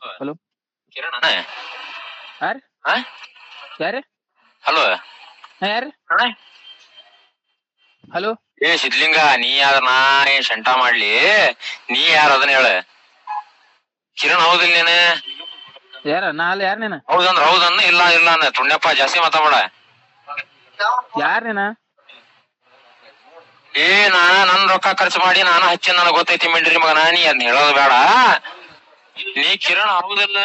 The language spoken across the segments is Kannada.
ಹಲೋ ಕಿರಣ ಯಾರು ಯಾರು ಹಲೋ ಯಾರು ಹಲೋ ಏ ಸಿದ್ಲಿಂಗ, ನೀ ಯಾರ? ನಾ ಏನ್ ಶಂಟ ಮಾಡ್ಲಿ? ನೀ ಯಾರ ಅದನ್ನ ಹೇಳ. ಕಿರಣ್ ಹೌದಿಲ್ಲ ನೀನ? ಯಾರ ನಾ ಅಲ್ಲ, ಯಾರ ನೀನ? ಹೌದಂದ್ರ ಹೌದನ್ನ, ಇಲ್ಲ ಇಲ್ಲ ಅನ್ನ. ತುಣ್ಯಪ್ಪ ಜಾಸ್ತಿ ಮಾತಾಡ. ಯಾರ ನೀನ? ಏ ನನ್ ರೊಕ್ಕ ಖರ್ಚು ಮಾಡಿ ನಾನು ಹಚ್ಚಿ ನನಗ್ ಗೊತ್ತೈತಿ ಮಿಂಡ್ರಿ ಮಗ. ನೀ ಅದ್ನ ಹೇಳೋದು ಬೇಡ. ನೀ ಕಿರಣ್ ಹೌದಿಲ್ಲ?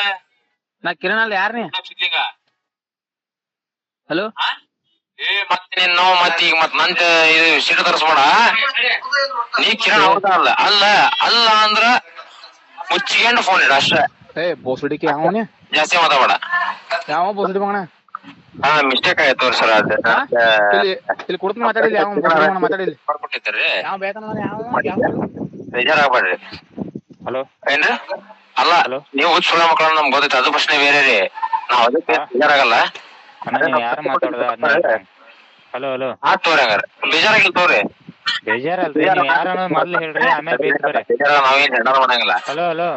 ನಾ ಕಿರಣ್ ಅಲ್ಲ, ಯಾರ ನೀ? ಸಿದ್ಲಿಂಗ. ಹಲೋ ಏ ಮತ್ತೆ ನೀನು ಮತ್ ಈಗ ನಂತ ಇದು ಸಿಟ್ಟು ತರಿಸ್ಬೇಡ. ನೀ ಕಿರಣ್ ಹೌದಾ? ಅಲ್ಲ ಅಲ್ಲ ಅಲ್ಲ ಅಂದ್ರ ಮುಚ್ಚಿಕೊಂಡು ಫೋನ್ ಇಡ ಅಷ್ಟ. ಏ ಬೋಸಡಿಕೆ ಯಾವನೇ? ಜಾಸ್ತಿ ಮಾತಾಡ. ಯಾವ ಬೋಸಡಿ ಮಗಣ? ಹಾ ಮಿಸ್ಟೇಕ್ ಆಯ್ತು ಸರ್. ಇಲ್ಲಿ ಕುಡ್ತು ಮಾತಾಡಿಲ್ಲ, ಯಾವ ಬೋಸಡಿ ಮಗಣ ಮಾತಾಡಿಲ್ಲ. ಮಾಡ್ಕೊಟ್ಟಿದ್ದೀರಿ, ಯಾವ ಬೇಕಂದ್ರ ಯಾವ ಬೇಜಾರಾಗ್ಬೇಡ್ರಿ. ಹಲೋ ಏನ್ರಿ? ಅಲ್ಲ ಹಲೋ ನೀವು ಸುಳ್ಳ ಮಕ್ಕಳು ನಮ್ಗೆ ಗೊತ್ತೈತೆ, ಅದು ಪ್ರಶ್ನೆ ಬೇರೆ ರೀ. ನಾವ್ ಅದಕ್ಕೆ ಬೇಜಾರಾಗಲ್ಲ. ನೀವು ಯಾರು ಮಾತಾಡೋದ? ಹಲೋ ಹಲೋ ಆತ್ ತೋರಿ, ಹಂಗಾರ ಬೇಜಾರಾಗಿಲ್ಲ ತೋರಿ. ಬೇಜಾರಲ್ರಿ, ನೀವ್ ಯಾರ ಅನ್ನೋದು ಮೊದ್ಲು ಹೇಳ್ರಿ, ಆಮೇಲೆ ಬೇಯ್ತಾರೆ. ನಾವೇನ್ ಹೆಂಡಾರ ಮಾಡಂಗಿಲ್ಲ. ಹಲೋ ಹಲೋ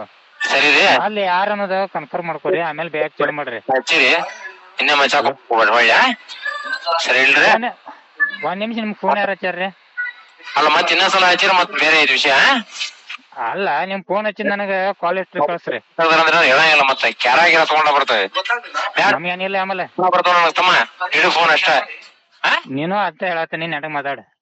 ಸರಿ ರೀ, ಅಲ್ಲಿ ಯಾರ ಅನ್ನೋದ ಕನ್ಫರ್ಮ್ ಮಾಡ್ಕೊರಿ, ಆಮೇಲೆ ಬೇಗ ಚೇಂಜ್ ಮಾಡ್ರಿ. ಹಚ್ಚಿರಿ ಇನ್ನೇ ಮಚ್ಚಾಕ ಹೋಗ್ಬೇಡ್ರಿ ಒಳ್ಳೆ. ಸರಿ ಇಲ್ರಿ? ಒಂದ್ ನಿಮಿಷ, ನಿಮ್ ಫೋನ್ ಯಾರು ಹಚ್ಚಾರ್ರಿ? ಅಲ್ಲ ಮತ್ತೆ ಇನ್ನೊಂದ್ಸಲ ಹಚ್ಚಿರಿ ಮತ್ತೆ ಬೇರೆ ಇದು ವಿಷಯ. ಅಲ್ಲ, ನಿಮ್ ಫೋನ್ ಹಚ್ಚಿದ್ ನನಗ ಕಾಲ್ ಹಿಸ್ಟ್ರಿ ಕಳ್ಸ್ರಿ. ಅಂದ್ರೆ ಹೇಳಂಗಿಲ್ಲ, ಮತ್ತೆ ಕ್ಯಾರಾಗಿರ ತಗೊಂಡ ಬರ್ತವೆ. ನಮ್ಗೇನಿಲ್ಲ ಆಮೇಲೆ. ಬರ್ತಾವ ನನಗ್ ತಮ್ಮ, ಇಡು ಫೋನ್ ಅಷ್ಟ. ನೀನು ಅಷ್ಟೇ ಹೇಳತ್ತೀನಿ, ನೆನಗ್ ಮಾತಾಡ.